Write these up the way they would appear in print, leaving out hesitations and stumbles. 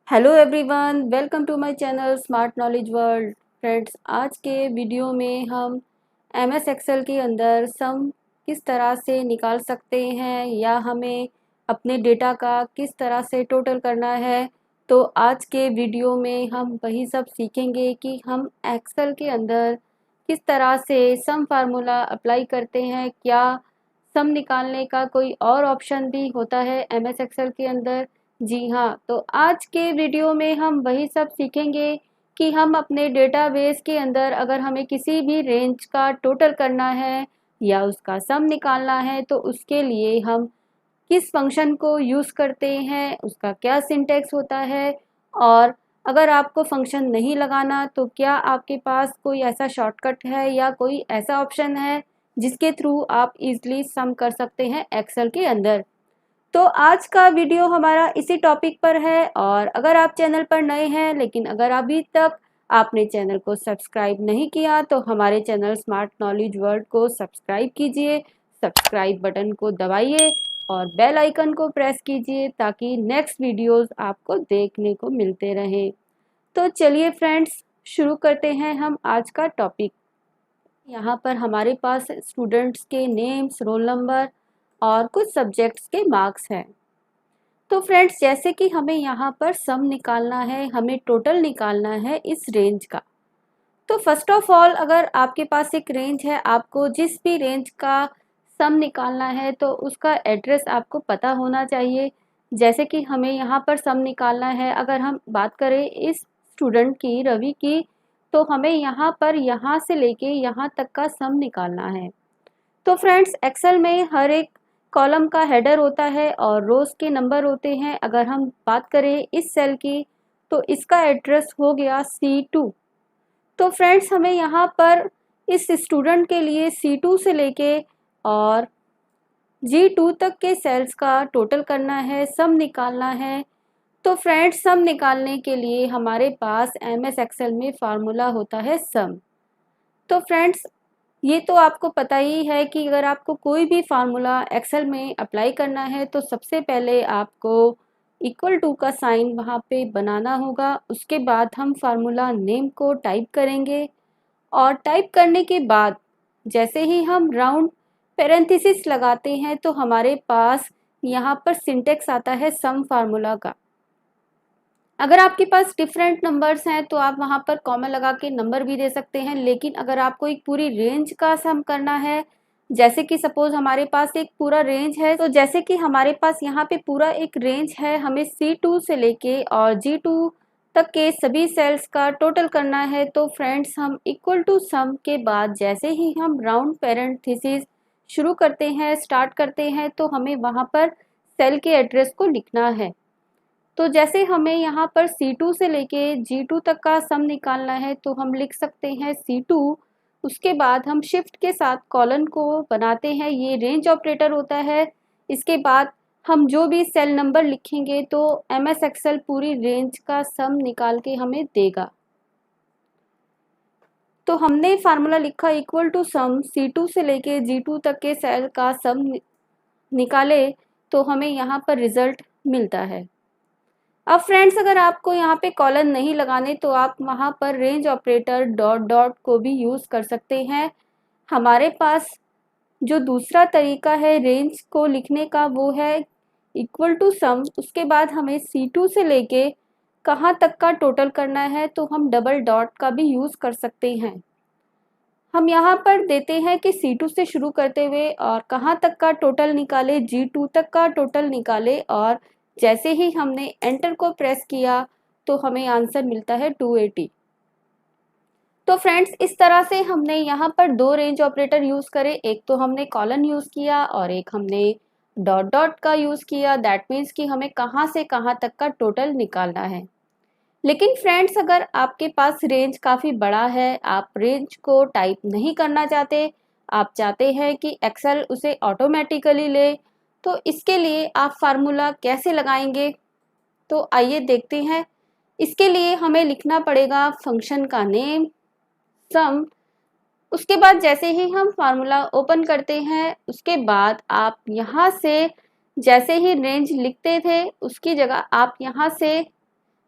Hello everyone, welcome to my channel smart knowledge world. Friends, आज के video में हम एमएस एक्सेल के अंदर सम किस तरह से निकाल सकते हैं या हमें अपने डेटा का किस तरह से टोटल करना है। तो आज के वीडियो में हम वही सब सीखेंगे कि हम एक्सेल के अंदर किस तरह से सम फार्मूला अप्लाई करते हैं। क्या सम निकालने का कोई और ऑप्शन भी होता है एमएस एक्सेल के अंदर? जी हाँ, तो आज के वीडियो में हम वही सब सीखेंगे कि हम अपने डेटाबेस के अंदर अगर हमें किसी भी रेंज का टोटल करना है या उसका सम निकालना है तो उसके लिए हम किस फंक्शन को यूज़ करते हैं, उसका क्या सिंटैक्स होता है। और अगर आपको फंक्शन नहीं लगाना तो क्या आपके पास कोई ऐसा शॉर्टकट है या कोई ऐसा ऑप्शन है जिसके थ्रू आप इजीली सम कर सकते हैं एक्सेल के अंदर। तो आज का वीडियो हमारा इसी टॉपिक पर है। और अगर आप चैनल पर नए हैं लेकिन अगर अभी तक आपने चैनल को सब्सक्राइब नहीं किया तो हमारे चैनल स्मार्ट नॉलेज वर्ल्ड को सब्सक्राइब कीजिए, सब्सक्राइब बटन को दबाइए और बेल आइकन को प्रेस कीजिए ताकि नेक्स्ट वीडियोस आपको देखने को मिलते रहें। तो चलिए फ्रेंड्स, शुरू करते हैं हम आज का टॉपिक। यहाँ पर हमारे पास स्टूडेंट्स के नेम्स, रोल नंबर और कुछ सब्जेक्ट्स के मार्क्स हैं। तो फ्रेंड्स, जैसे कि हमें यहाँ पर सम निकालना है, हमें टोटल निकालना है इस रेंज का। तो फर्स्ट ऑफ ऑल, अगर आपके पास एक रेंज है, आपको जिस भी रेंज का सम निकालना है तो उसका एड्रेस आपको पता होना चाहिए। जैसे कि हमें यहाँ पर सम निकालना है, अगर हम बात करें इस स्टूडेंट की, रवि की, तो हमें यहाँ पर यहाँ से लेके यहाँ तक का सम निकालना है। तो फ्रेंड्स, एक्सेल में हर एक कॉलम का हेडर होता है और रोज के नंबर होते हैं। अगर हम बात करें इस सेल की तो इसका एड्रेस हो गया C2। तो फ्रेंड्स, हमें यहाँ पर इस स्टूडेंट के लिए C2 से लेके और G2 तक के सेल्स का टोटल करना है, सम निकालना है। तो फ्रेंड्स, सम निकालने के लिए हमारे पास एमएस एक्सेल में फार्मूला होता है सम। तो फ्रेंड्स, ये तो आपको पता ही है कि अगर आपको कोई भी फार्मूला एक्सेल में अप्लाई करना है तो सबसे पहले आपको इक्वल टू का साइन वहाँ पे बनाना होगा। उसके बाद हम फार्मूला नेम को टाइप करेंगे और टाइप करने के बाद जैसे ही हम राउंड पेरेंथेसिस लगाते हैं तो हमारे पास यहाँ पर सिंटेक्स आता है सम फार्मूला का। अगर आपके पास डिफरेंट नंबर्स हैं तो आप वहाँ पर कॉमा लगा के नंबर भी दे सकते हैं, लेकिन अगर आपको एक पूरी रेंज का सम करना है, जैसे कि सपोज हमारे पास एक पूरा रेंज है, तो जैसे कि हमारे पास यहाँ पे पूरा एक रेंज है, हमें C2 से लेके और G2 तक के सभी सेल्स का टोटल करना है। तो फ्रेंड्स, हम इक्वल टू सम के बाद जैसे ही हम राउंड पेरेंथेसिस शुरू करते हैं, स्टार्ट करते हैं, तो हमें वहाँ पर सेल के एड्रेस को लिखना है। तो जैसे हमें यहाँ पर C2 से लेके G2 तक का सम निकालना है तो हम लिख सकते हैं C2। उसके बाद हम शिफ्ट के साथ कॉलन को बनाते हैं, ये रेंज ऑपरेटर होता है। इसके बाद हम जो भी सेल नंबर लिखेंगे तो एमएस एक्सेल पूरी रेंज का सम निकाल के हमें देगा। तो हमने फार्मूला लिखा इक्वल टू सम C2 से लेके G2 तक के सेल का सम निकाले तो हमें यहाँ पर रिजल्ट मिलता है। अब फ्रेंड्स, अगर आपको यहाँ पे कॉलन नहीं लगाने तो आप वहाँ पर रेंज ऑपरेटर डॉट डॉट को भी यूज़ कर सकते हैं। हमारे पास जो दूसरा तरीका है रेंज को लिखने का वो है इक्वल टू सम। उसके बाद हमें C2 से लेके कहाँ तक का टोटल करना है तो हम डबल डॉट का भी यूज़ कर सकते हैं। हम यहाँ पर देते हैं कि C2 से शुरू करते हुए और कहाँ तक का टोटल निकाले, G2 तक का टोटल निकाले, और जैसे ही हमने एंटर को प्रेस किया तो हमें आंसर मिलता है 280। तो फ्रेंड्स, इस तरह से हमने यहाँ पर दो रेंज ऑपरेटर यूज़ करे। एक तो हमने कॉलन यूज़ किया और एक हमने डॉट डॉट का यूज़ किया। दैट मीन्स कि हमें कहाँ से कहाँ तक का टोटल निकालना है। लेकिन फ्रेंड्स, अगर आपके पास रेंज काफ़ी बड़ा है, आप रेंज को टाइप नहीं करना चाहते, आप चाहते हैं कि एक्सेल उसे ऑटोमेटिकली ले, तो इसके लिए आप फार्मूला कैसे लगाएंगे? तो आइए देखते हैं। इसके लिए हमें लिखना पड़ेगा फंक्शन का नेम सम। उसके बाद जैसे ही हम फार्मूला ओपन करते हैं उसके बाद आप यहाँ से जैसे ही रेंज लिखते थे उसकी जगह आप यहाँ से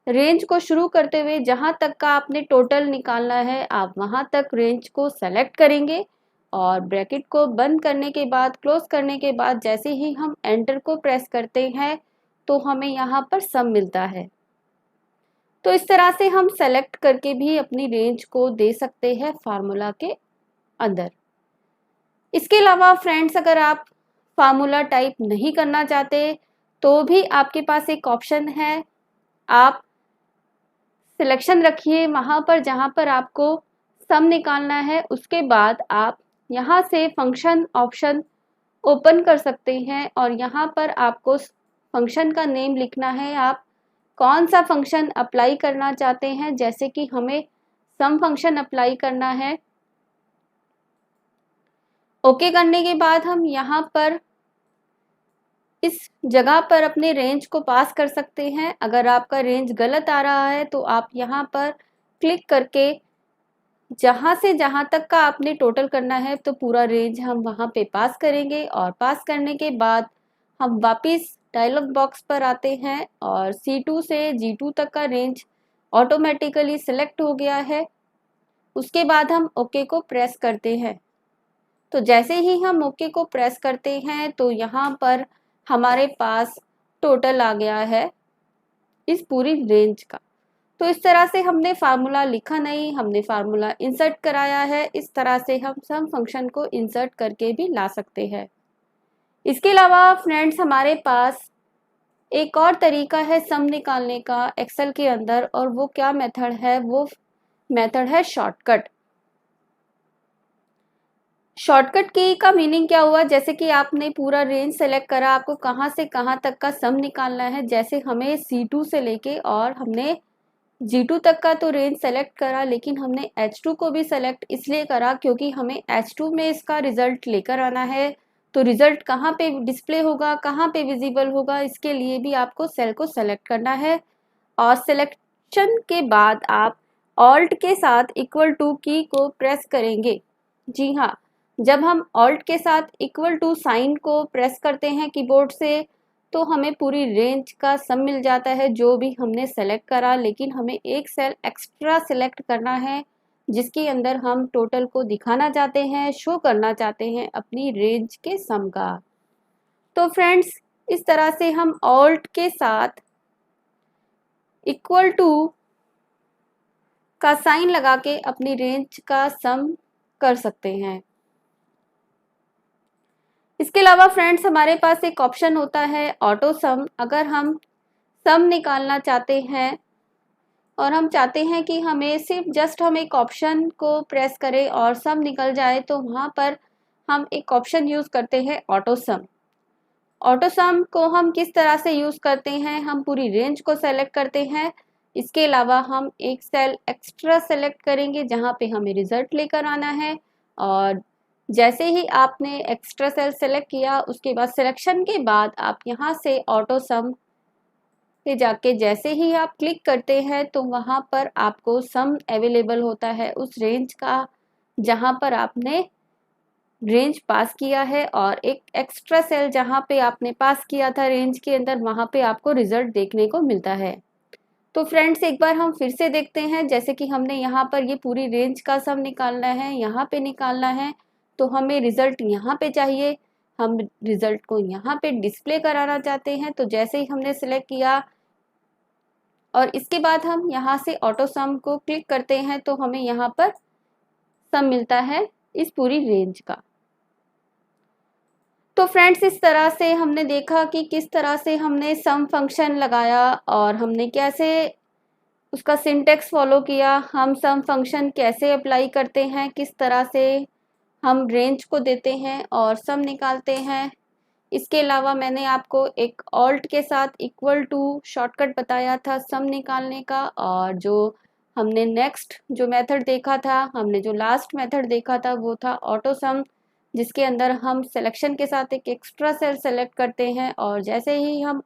रेंज को शुरू करते हुए जहाँ तक का आपने टोटल निकालना है आप वहाँ तक रेंज को सेलेक्ट करेंगे और ब्रैकेट को बंद करने के बाद, क्लोज करने के बाद जैसे ही हम एंटर को प्रेस करते हैं तो हमें यहाँ पर सम मिलता है। तो इस तरह से हम सेलेक्ट करके भी अपनी रेंज को दे सकते हैं फार्मूला के अंदर। इसके अलावा फ्रेंड्स, अगर आप फार्मूला टाइप नहीं करना चाहते तो भी आपके पास एक ऑप्शन है। आप सिलेक्शन रखिए वहाँ पर जहाँ पर आपको सम निकालना है, उसके बाद आप यहाँ से फंक्शन ऑप्शन ओपन कर सकते हैं और यहाँ पर आपको फंक्शन का नेम लिखना है। आप कौन सा फंक्शन अप्लाई करना चाहते हैं, जैसे कि हमें सम फंक्शन अप्लाई करना है। ओके करने के बाद हम यहाँ पर इस जगह पर अपने रेंज को पास कर सकते हैं। अगर आपका रेंज गलत आ रहा है तो आप यहाँ पर क्लिक करके जहाँ से जहाँ तक का आपने टोटल करना है तो पूरा रेंज हम वहाँ पे पास करेंगे और पास करने के बाद हम वापस डायलॉग बॉक्स पर आते हैं और C2 से G2 तक का रेंज ऑटोमेटिकली सिलेक्ट हो गया है। उसके बाद हम ओके को प्रेस करते हैं। तो जैसे ही हम ओके को प्रेस करते हैं तो यहाँ पर हमारे पास टोटल आ गया है इस पूरी रेंज का। तो इस तरह से हमने फार्मूला लिखा नहीं, हमने फार्मूला इंसर्ट कराया है। इस तरह से हम सम फंक्शन को इंसर्ट करके भी ला सकते हैं। इसके अलावा फ्रेंड्स, हमारे पास एक और तरीका है सम निकालने का एक्सेल के अंदर, और वो क्या मेथड है? वो मेथड है शॉर्टकट। शॉर्टकट की का मीनिंग क्या हुआ? जैसे कि आपने पूरा रेंज सेलेक्ट करा, आपको कहाँ से कहाँ तक का सम निकालना है। जैसे हमें C2 से लेके और हमने G2 तक का तो रेंज सेलेक्ट करा, लेकिन हमने H2 को भी सेलेक्ट इसलिए करा क्योंकि हमें H2 में इसका रिजल्ट लेकर आना है। तो रिजल्ट कहाँ पे डिस्प्ले होगा, कहाँ पे विजिबल होगा, इसके लिए भी आपको सेल को सेलेक्ट करना है। और सिलेक्शन के बाद आप ऑल्ट के साथ इक्वल टू की को प्रेस करेंगे। जी हाँ, जब हम ऑल्ट के साथ इक्वल टू साइन को प्रेस करते हैं कीबोर्ड से तो हमें पूरी रेंज का सम मिल जाता है जो भी हमने सेलेक्ट करा। लेकिन हमें एक सेल एक्स्ट्रा सेलेक्ट करना है जिसके अंदर हम टोटल को दिखाना चाहते हैं, शो करना चाहते हैं अपनी रेंज के सम का। तो फ्रेंड्स, इस तरह से हम ऑल्ट के साथ इक्वल टू का साइन लगा के अपनी रेंज का सम कर सकते हैं। इसके अलावा फ्रेंड्स, हमारे पास एक ऑप्शन होता है ऑटो सम। अगर हम सम निकालना चाहते हैं और हम चाहते हैं कि हमें सिर्फ जस्ट हम एक ऑप्शन को प्रेस करें और सम निकल जाए, तो वहाँ पर हम एक ऑप्शन यूज़ करते हैं ऑटो सम। ऑटो सम को हम किस तरह से यूज़ करते हैं? हम पूरी रेंज को सेलेक्ट करते हैं। इसके अलावा हम एक सेल एक्स्ट्रा सेलेक्ट करेंगे जहाँ पे हमें रिजल्ट लेकर आना है, और जैसे ही आपने एक्स्ट्रा सेल सेलेक्ट किया उसके बाद सिलेक्शन के बाद आप यहाँ से ऑटो सम पे जाके जैसे ही आप क्लिक करते हैं तो वहाँ पर आपको सम अवेलेबल होता है उस रेंज का जहाँ पर आपने रेंज पास किया है, और एक एक्स्ट्रा सेल जहाँ पे आपने पास किया था रेंज के अंदर वहाँ पे आपको रिजल्ट देखने को मिलता है। तो फ्रेंड्स, एक बार हम फिर से देखते हैं। जैसे कि हमने यहाँ पर ये पूरी रेंज का सम निकालना है, यहाँ पे निकालना है, तो हमें रिजल्ट यहाँ पे चाहिए। हम रिजल्ट को यहाँ पे डिस्प्ले कराना चाहते हैं। तो जैसे ही हमने सिलेक्ट किया और इसके बाद हम यहाँ से ऑटो सम को क्लिक करते हैं तो हमें यहाँ पर सम मिलता है इस पूरी रेंज का। तो फ्रेंड्स, इस तरह से हमने देखा कि किस तरह से हमने सम फंक्शन लगाया और हमने कैसे उसका सिंटेक्स फॉलो किया। हम सम फंक्शन कैसे अप्लाई करते हैं, किस तरह से हम रेंज को देते हैं और सम निकालते हैं। इसके अलावा मैंने आपको एक ऑल्ट के साथ इक्वल टू शॉर्टकट बताया था सम निकालने का, और जो हमने नेक्स्ट जो मेथड देखा था, हमने जो लास्ट मेथड देखा था वो था ऑटो सम, जिसके अंदर हम सिलेक्शन के साथ एक एक्स्ट्रा सेल सेलेक्ट करते हैं और जैसे ही हम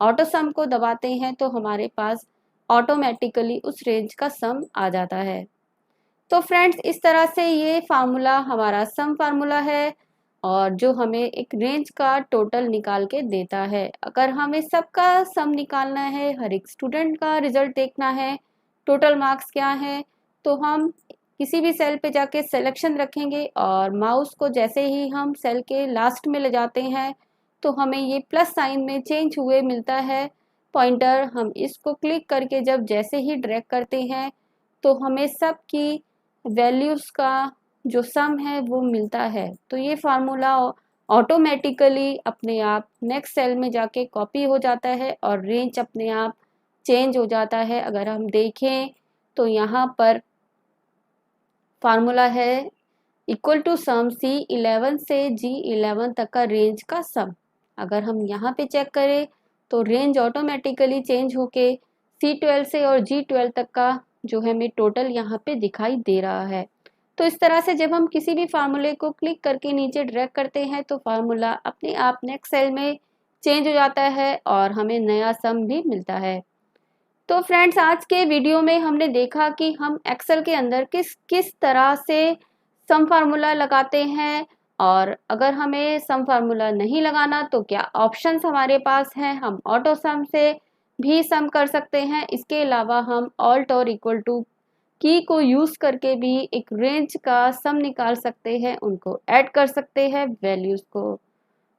ऑटो सम को दबाते हैं तो हमारे पास ऑटोमेटिकली उस रेंज का सम आ जाता है। तो फ्रेंड्स, इस तरह से ये फार्मूला हमारा सम फार्मूला है। और जो हमें एक रेंज का टोटल निकाल के देता है। अगर हमें सबका सम निकालना है, हर एक स्टूडेंट का रिजल्ट देखना है, टोटल मार्क्स क्या है, तो हम किसी भी सेल पे जाके सिलेक्शन रखेंगे और माउस को जैसे ही हम सेल के लास्ट में ले जाते हैं तो हमें ये प्लस साइन में चेंज हुए मिलता है पॉइंटर। हम इसको क्लिक करके जब जैसे ही ड्रैग करते हैं तो हमें सब की वैल्यूज़ का जो सम है वो मिलता है। तो ये फार्मूला ऑटोमेटिकली अपने आप नेक्स्ट सेल में जाके कॉपी हो जाता है और रेंज अपने आप चेंज हो जाता है। अगर हम देखें तो यहाँ पर फार्मूला है इक्वल टू सम C11 से G11 तक का रेंज का सम। अगर हम यहाँ पे चेक करें तो रेंज ऑटोमेटिकली चेंज होके C12 से और G12 तक का जो है हमें टोटल यहाँ पे दिखाई दे रहा है। तो इस तरह से जब हम किसी भी फार्मूले को क्लिक करके नीचे ड्रैग करते हैं तो फार्मूला अपने आप नेक्स्ट सेल में चेंज हो जाता है और हमें नया सम भी मिलता है। तो फ्रेंड्स, आज के वीडियो में हमने देखा कि हम एक्सेल के अंदर किस किस तरह से सम फार्मूला लगाते हैं, और अगर हमें सम फार्मूला नहीं लगाना तो क्या ऑप्शंस हमारे पास हैं। हम ऑटो सम से भी सम कर सकते हैं। इसके अलावा हम ऑल्ट और इक्वल टू की को यूज़ करके भी एक रेंज का सम निकाल सकते हैं, उनको ऐड कर सकते हैं वैल्यूज़ को।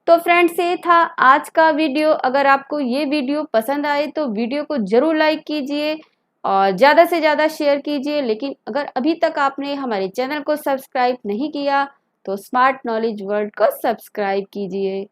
तो फ्रेंड्स, ये था आज का वीडियो। अगर आपको ये वीडियो पसंद आए तो वीडियो को ज़रूर लाइक कीजिए और ज़्यादा से ज़्यादा शेयर कीजिए। लेकिन अगर अभी तक आपने हमारे चैनल को सब्सक्राइब नहीं किया तो स्मार्ट नॉलेज वर्ल्ड को सब्सक्राइब कीजिए।